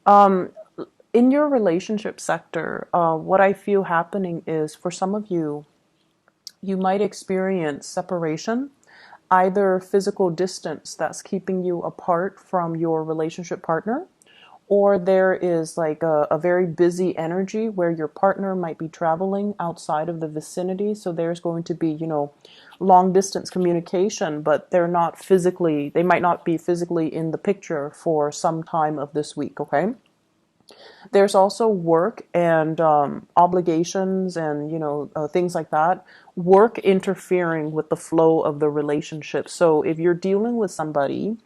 Um, in your relationship sector, what I feel happening is for some of you, you might experience separation, either physical distance that's keeping you apart from your relationship partner, or there is like a very busy energy where your partner might be traveling outside of the vicinity. So there's going to be, long distance communication, but they might not be physically in the picture for some time of this week, okay? There's also work and obligations and things like that. Work interfering with the flow of the relationship. So if you're dealing with somebody,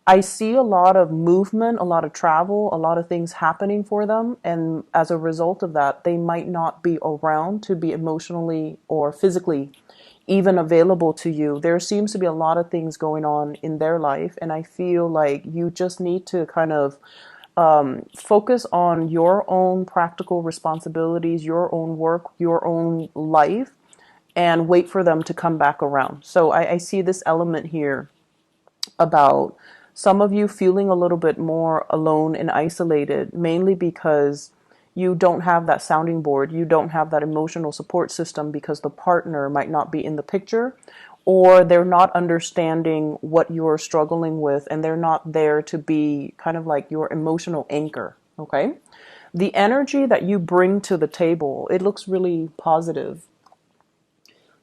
I see a lot of movement, a lot of travel, a lot of things happening for them. And as a result of that, they might not be around to be emotionally or physically even available to you. There seems to be a lot of things going on in their life. And I feel like you just need to kind of focus on your own practical responsibilities, your own work, your own life, and wait for them to come back around. So I see this element here about some of you feeling a little bit more alone and isolated, mainly because you don't have that sounding board. You don't have that emotional support system because the partner might not be in the picture, or they're not understanding what you're struggling with, and they're not there to be kind of like your emotional anchor. Okay. The energy that you bring to the table, it looks really positive.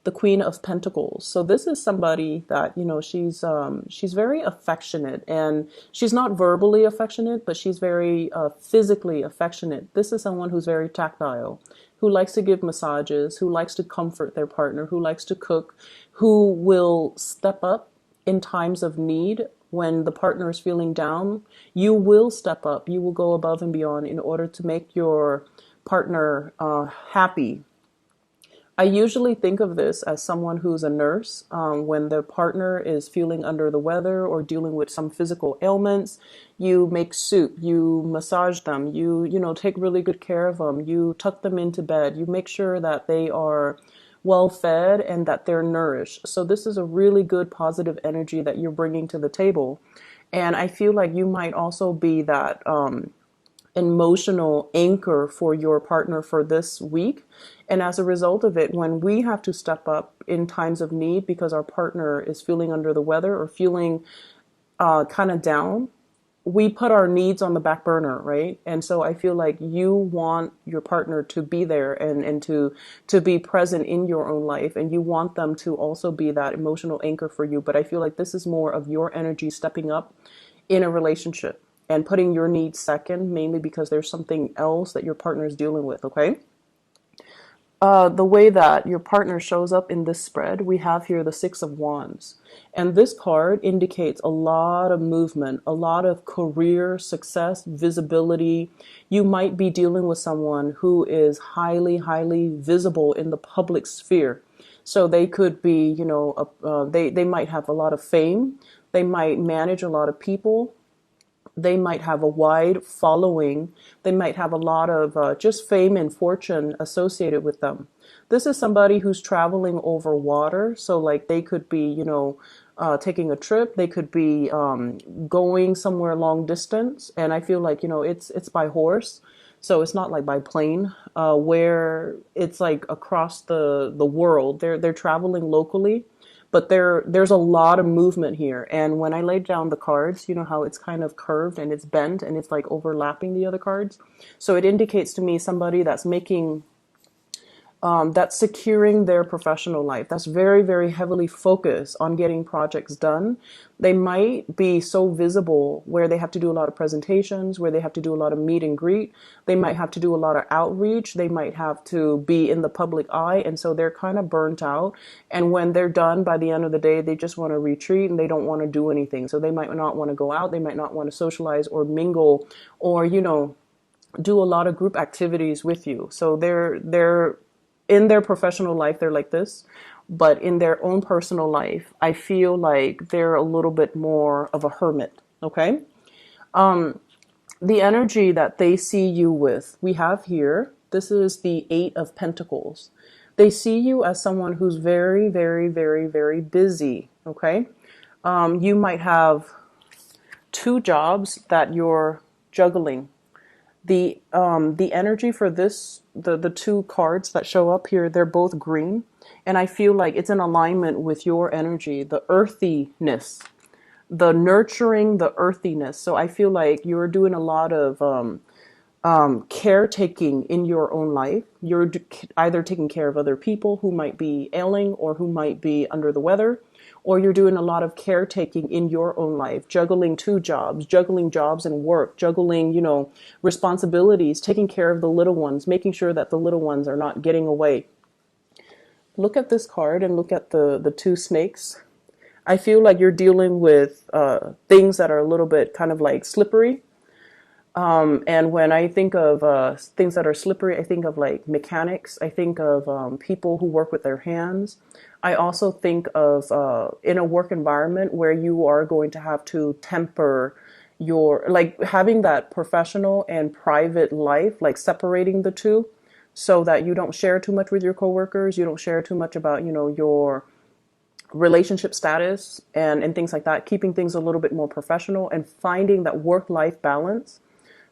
The Queen of Pentacles. So this is somebody that, she's very affectionate, and she's not verbally affectionate, but she's very physically affectionate. This is someone who's very tactile, who likes to give massages, who likes to comfort their partner, who likes to cook, who will step up in times of need. When the partner is feeling down, you will step up. You will go above and beyond in order to make your partner happy. I usually think of this as someone who's a nurse. When the partner is feeling under the weather or dealing with some physical ailments, you make soup, you massage them, you take really good care of them, you tuck them into bed, you make sure that they are well fed and that they're nourished. So this is a really good positive energy that you're bringing to the table. And I feel like you might also be that emotional anchor for your partner for this week. And as a result of it, when we have to step up in times of need because our partner is feeling under the weather or feeling kind of down, we put our needs on the back burner, right? And so I feel like you want your partner to be there and to be present in your own life, and you want them to also be that emotional anchor for you. But I feel like this is more of your energy stepping up in a relationship and putting your needs second, mainly because there's something else that your partner is dealing with, okay? The way that your partner shows up in this spread, we have here the Six of Wands. And this card indicates a lot of movement, a lot of career success, visibility. You might be dealing with someone who is highly, highly visible in the public sphere. So they could be, they might have a lot of fame. They might manage a lot of people. They might have a wide following. They might have a lot of just fame and fortune associated with them. This is somebody who's traveling over water. So like they could be, taking a trip. They could be going somewhere long distance. And I feel like, it's by horse. So it's not like by plane, where it's like across the world. They're traveling locally. But there's a lot of movement here. And when I laid down the cards, you know how it's kind of curved and it's bent and it's like overlapping the other cards. So it indicates to me somebody that's making that's securing their professional life. That's very, very heavily focused on getting projects done. They might be so visible where they have to do a lot of presentations, where they have to do a lot of meet and greet. They might have to do a lot of outreach. They might have to be in the public eye. And so they're kind of burnt out. And when they're done by the end of the day, they just want to retreat and they don't want to do anything. So they might not want to go out. They might not want to socialize or mingle or, do a lot of group activities with you. So they're in their professional life, they're like this, but in their own personal life, I feel like they're a little bit more of a hermit. Okay. The energy that they see you with, we have here, this is the Eight of Pentacles. They see you as someone who's very, very, very, very busy. Okay. You might have two jobs that you're juggling. The energy for this, the two cards that show up here, they're both green, and I feel like it's in alignment with your energy, the earthiness, the nurturing, the earthiness. So I feel like you're doing a lot of caretaking in your own life. You're either taking care of other people who might be ailing or who might be under the weather, or you're doing a lot of caretaking in your own life, juggling two jobs, juggling jobs and work, juggling, responsibilities, taking care of the little ones, making sure that the little ones are not getting away. Look at this card and look at the two snakes. I feel like you're dealing with things that are a little bit kind of like slippery. And when I think of things that are slippery, I think of like mechanics. I think of people who work with their hands. I also think of in a work environment where you are going to have to temper your, like having that professional and private life, like separating the two so that you don't share too much with your coworkers. You don't share too much about, your relationship status and things like that, keeping things a little bit more professional and finding that work-life balance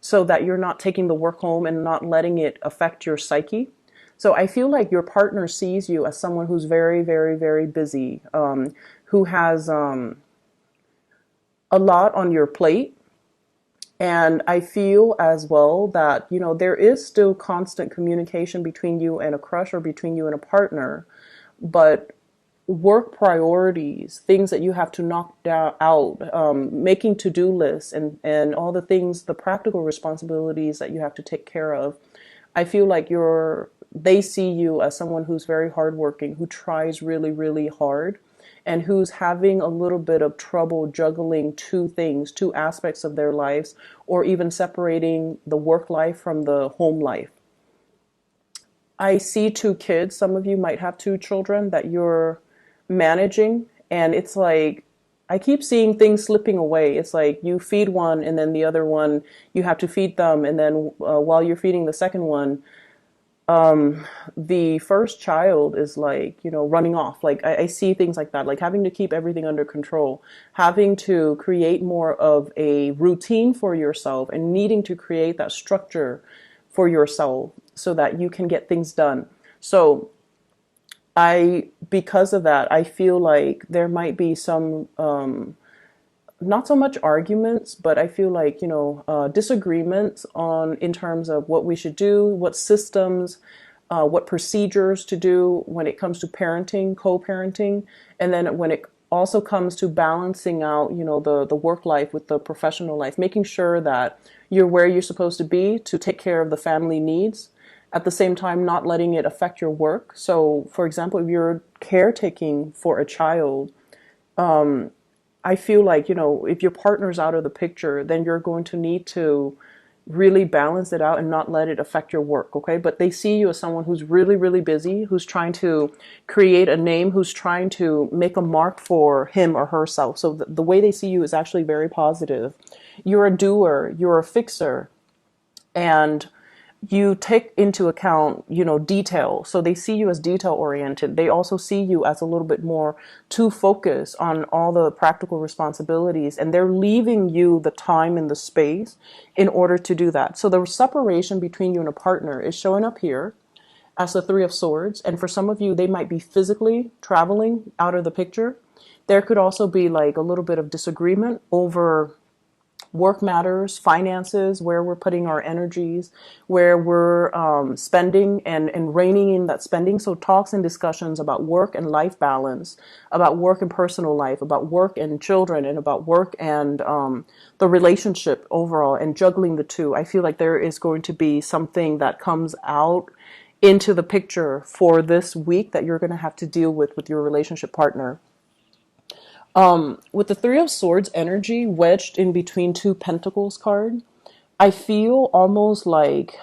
so that you're not taking the work home and not letting it affect your psyche. So I feel like your partner sees you as someone who's very, very, very busy, who has a lot on your plate. And I feel as well that, there is still constant communication between you and a crush or between you and a partner, but work priorities, things that you have to knock out, making to-do lists and all the things, the practical responsibilities that you have to take care of. I feel like they see you as someone who's very hardworking, who tries really, really hard, and who's having a little bit of trouble juggling two things, two aspects of their lives, or even separating the work life from the home life. I see two kids. Some of you might have two children that you're managing, and it's like I keep seeing things slipping away. It's like you feed one and then the other one you have to feed them, and then while you're feeding the second one, the first child is like running off. Like I see things like that, like having to keep everything under control, having to create more of a routine for yourself and needing to create that structure for yourself so that you can get things done. So because of that, I feel like there might be some, not so much arguments, but I feel like, disagreements in terms of what we should do, what systems, what procedures to do when it comes to parenting, co-parenting. And then when it also comes to balancing out, the work life with the professional life, making sure that you're where you're supposed to be to take care of the family needs, at the same time not letting it affect your work. So, for example, if you're caretaking for a child, I feel like, if your partner's out of the picture, then you're going to need to really balance it out and not let it affect your work, okay? But they see you as someone who's really, really busy, who's trying to create a name, who's trying to make a mark for him or herself. So the way they see you is actually very positive. You're a doer, you're a fixer, and you take into account, detail. So they see you as detail oriented. They also see you as a little bit more to focus on all the practical responsibilities, and they're leaving you the time and the space in order to do that. So the separation between you and a partner is showing up here as the Three of Swords. And for some of you, they might be physically traveling out of the picture. There could also be like a little bit of disagreement over work matters, finances, where we're putting our energies, where we're spending and reining in that spending. So talks and discussions about work and life balance, about work and personal life, about work and children, and about work and the relationship overall, and juggling the two. I feel like there is going to be something that comes out into the picture for this week that you're going to have to deal with your relationship partner. With the Three of Swords energy wedged in between two Pentacles card, I feel almost like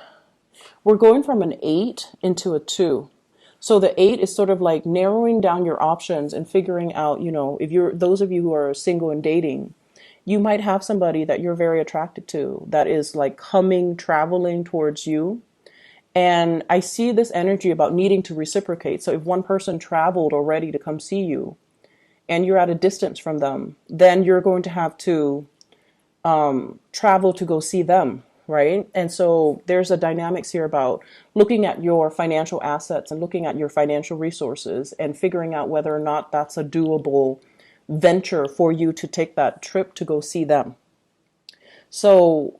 we're going from an 8 into a 2. So the 8 is sort of like narrowing down your options and figuring out, if you're those of you who are single and dating, you might have somebody that you're very attracted to that is like traveling towards you. And I see this energy about needing to reciprocate. So if one person traveled already to come see you, and you're at a distance from them, then you're going to have to travel to go see them, right? And so there's a dynamics here about looking at your financial assets and looking at your financial resources and figuring out whether or not that's a doable venture for you to take that trip to go see them. So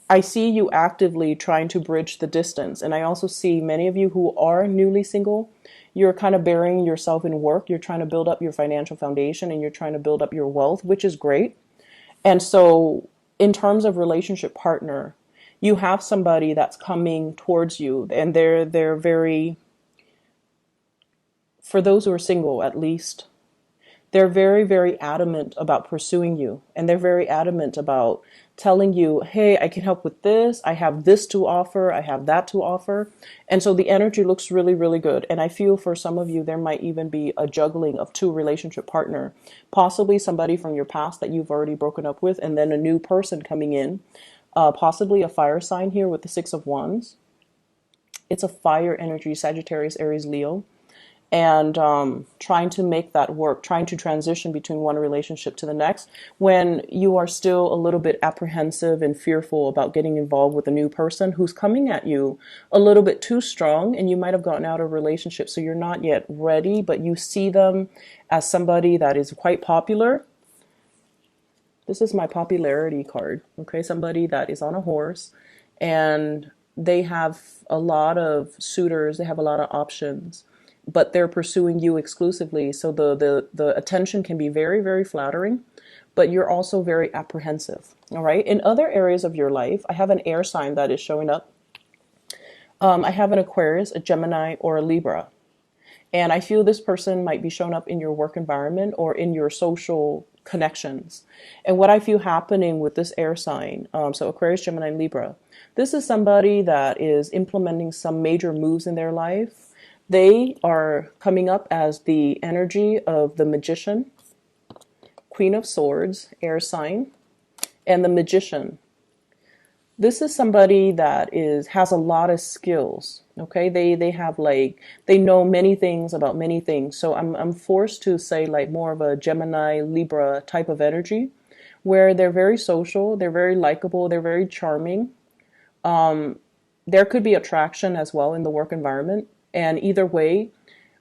I see you actively trying to bridge the distance. And I also see many of you who are newly single, you're kind of burying yourself in work. You're trying to build up your financial foundation and you're trying to build up your wealth, which is great. And so, in terms of relationship partner, you have somebody that's coming towards you, and they're very, for those who are single at least, they're very, very adamant about pursuing you, and they're very adamant about telling you, hey, I can help with this, I have this to offer, I have that to offer. And so the energy looks really, really good. And I feel for some of you there might even be a juggling of two relationship partner, possibly somebody from your past that you've already broken up with, and then a new person coming in, possibly a fire sign here with the Six of Wands. It's a fire energy, Sagittarius, Aries, Leo, and trying to make that work, trying to transition between one relationship to the next when you are still a little bit apprehensive and fearful about getting involved with a new person who's coming at you a little bit too strong, and you might have gotten out of a relationship, so you're not yet ready, but you see them as somebody that is quite popular. This is my popularity card, okay? Somebody that is on a horse and they have a lot of suitors, they have a lot of options, but they're pursuing you exclusively. So the attention can be very, very flattering, but you're also very apprehensive. All right. In other areas of your life, I have an air sign that is showing up. I have an Aquarius, a Gemini, or a Libra. And I feel this person might be showing up in your work environment or in your social connections. And what I feel happening with this air sign, so Aquarius, Gemini, Libra, this is somebody that is implementing some major moves in their life. They are coming up as the energy of the Magician, Queen of Swords, air sign, and the Magician. This is somebody that has a lot of skills. Okay, they have they know many things about many things. So I'm forced to say more of a Gemini, Libra type of energy, where they're very social, they're very likable, they're very charming. There could be attraction as well in the work environment. And either way,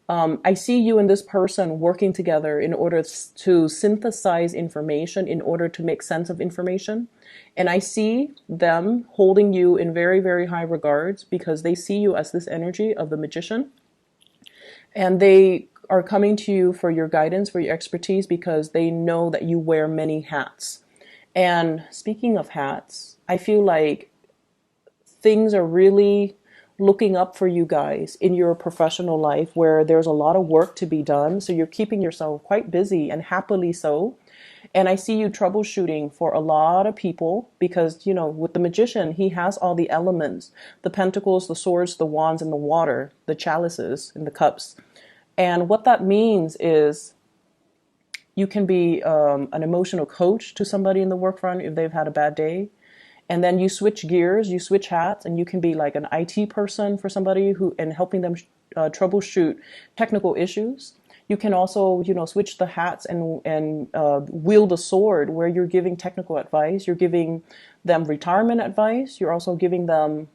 I see you and this person working together in order to synthesize information, in order to make sense of information. And I see them holding you in very, very high regards because they see you as this energy of the Magician. And they are coming to you for your guidance, for your expertise, because they know that you wear many hats. And speaking of hats, I feel like things are really looking up for you guys in your professional life where there's a lot of work to be done. So you're keeping yourself quite busy, and happily so. And I see you troubleshooting for a lot of people because, with the Magician, he has all the elements, the pentacles, the swords, the wands, and the water, the chalices and the cups. And what that means is you can be an emotional coach to somebody in the work front if they've had a bad day. And then you switch gears, you switch hats, and you can be like an IT person for somebody and helping them troubleshoot technical issues. You can also, switch the hats and wield a sword where you're giving technical advice. You're giving them retirement advice. You're also giving them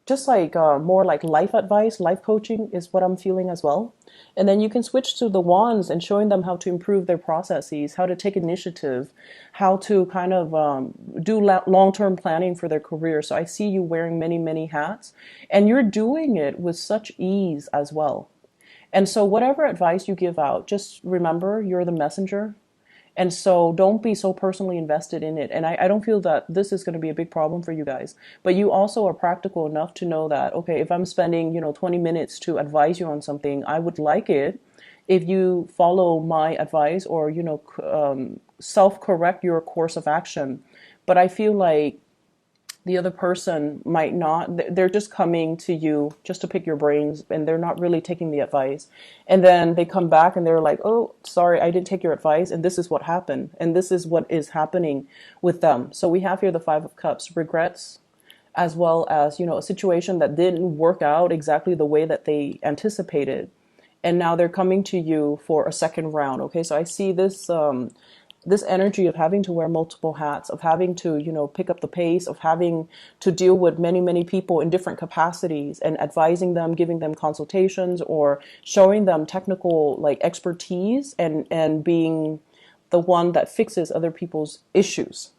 just more like life advice, life coaching is what I'm feeling as well. And then you can switch to the wands and showing them how to improve their processes, how to take initiative, how to kind of do long-term planning for their career. So I see you wearing many, many hats, and you're doing it with such ease as well. And so whatever advice you give out, just remember you're the messenger. And so don't be so personally invested in it. And I don't feel that this is going to be a big problem for you guys. But you also are practical enough to know that, okay, if I'm spending, 20 minutes to advise you on something, I would like it if you follow my advice or, self-correct your course of action. But I feel like the other person might not, they're just coming to you just to pick your brains, and they're not really taking the advice. And then they come back and they're like, oh, sorry, I didn't take your advice, and this is what happened. And this is what is happening with them. So we have here the Five of Cups, regrets, as well as, a situation that didn't work out exactly the way that they anticipated. And now they're coming to you for a second round. Okay, so I see this this energy of having to wear multiple hats, of having to, pick up the pace, of having to deal with many, many people in different capacities and advising them, giving them consultations, or showing them technical like expertise, and being the one that fixes other people's issues.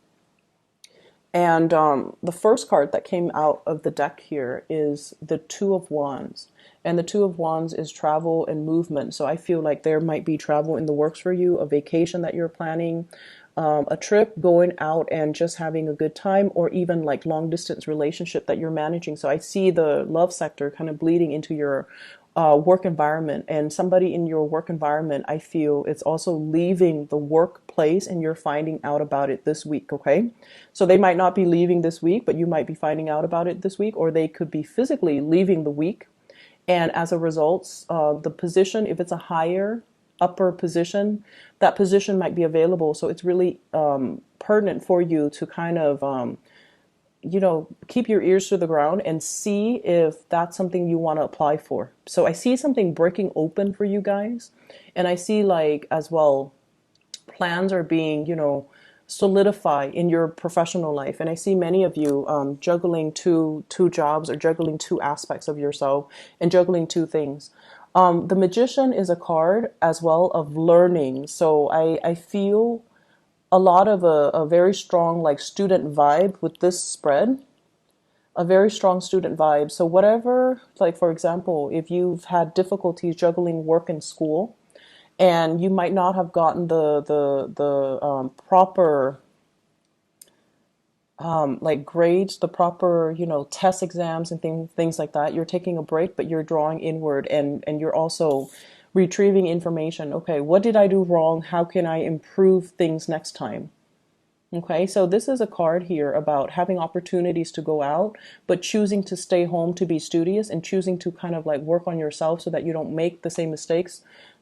And the first card that came out of the deck here is the Two of Wands. And the Two of Wands is travel and movement. So I feel like there might be travel in the works for you, a vacation that you're planning, a trip, going out and just having a good time, or even like long distance relationship that you're managing. So I see the love sector kind of bleeding into your work environment, and somebody in your work environment, I feel it's also leaving the workplace and you're finding out about it this week. Okay. So they might not be leaving this week, but you might be finding out about it this week, or they could be physically leaving the week. And as a result, the position, if it's a higher upper position, that position might be available. So it's really pertinent for you to kind of, keep your ears to the ground and see if that's something you want to apply for. So I see something breaking open for you guys. And I see like as well, plans are being, solidify in your professional life. And I see many of you juggling two jobs, or juggling two aspects of yourself, and juggling two things. The Magician is a card as well of learning. So I feel a lot of a very strong like student vibe with this spread, a very strong student vibe. So whatever, like for example, if you've had difficulties juggling work and school, and you might not have gotten the proper like grades, the proper, test exams and things like that. You're taking a break, but you're drawing inward, and you're also retrieving information. Okay, what did I do wrong? How can I improve things next time? Okay, so this is a card here about having opportunities to go out, but choosing to stay home to be studious, and choosing to kind of like work on yourself so that you don't make the same mistakes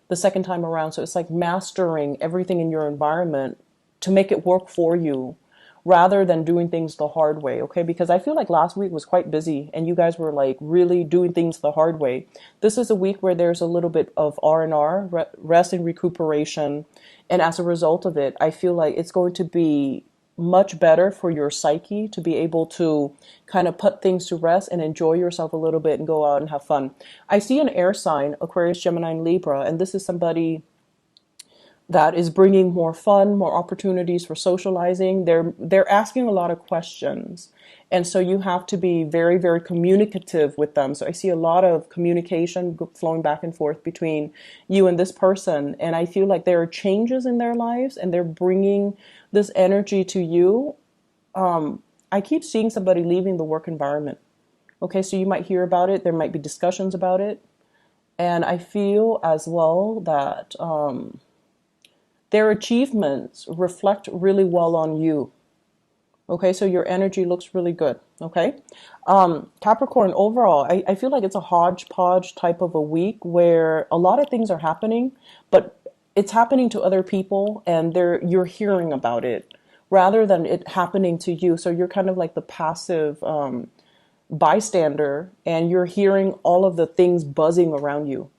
the second time around. So it's like mastering everything in your environment to make it work for you, rather than doing things the hard way. Okay, because I feel like last week was quite busy and you guys were like really doing things the hard way. This is a week where there's a little bit of R&R, rest and recuperation, and as a result of it, I feel like it's going to be much better for your psyche to be able to kind of put things to rest and enjoy yourself a little bit and go out and have fun. I see an air sign, Aquarius, Gemini, and Libra, and this is somebody that is bringing more fun, more opportunities for socializing. They're asking a lot of questions. And so you have to be very, very communicative with them. So I see a lot of communication flowing back and forth between you and this person. And I feel like there are changes in their lives and they're bringing this energy to you. I keep seeing somebody leaving the work environment. Okay, so you might hear about it. There might be discussions about it. And I feel as well that their achievements reflect really well on you. Okay, so your energy looks really good. Okay, Capricorn, overall, I feel like it's a hodgepodge type of a week where a lot of things are happening, but it's happening to other people and you're hearing about it rather than it happening to you. So you're kind of like the passive bystander, and you're hearing all of the things buzzing around you.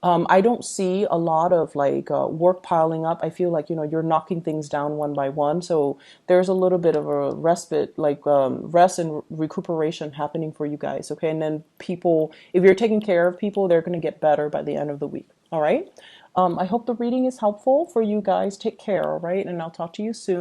I don't see a lot of like work piling up. I feel like, you're knocking things down one by one. So there's a little bit of a respite, like rest and recuperation happening for you guys. Okay. And then people, if you're taking care of people, they're going to get better by the end of the week. All right. I hope the reading is helpful for you guys. Take care. All right. And I'll talk to you soon.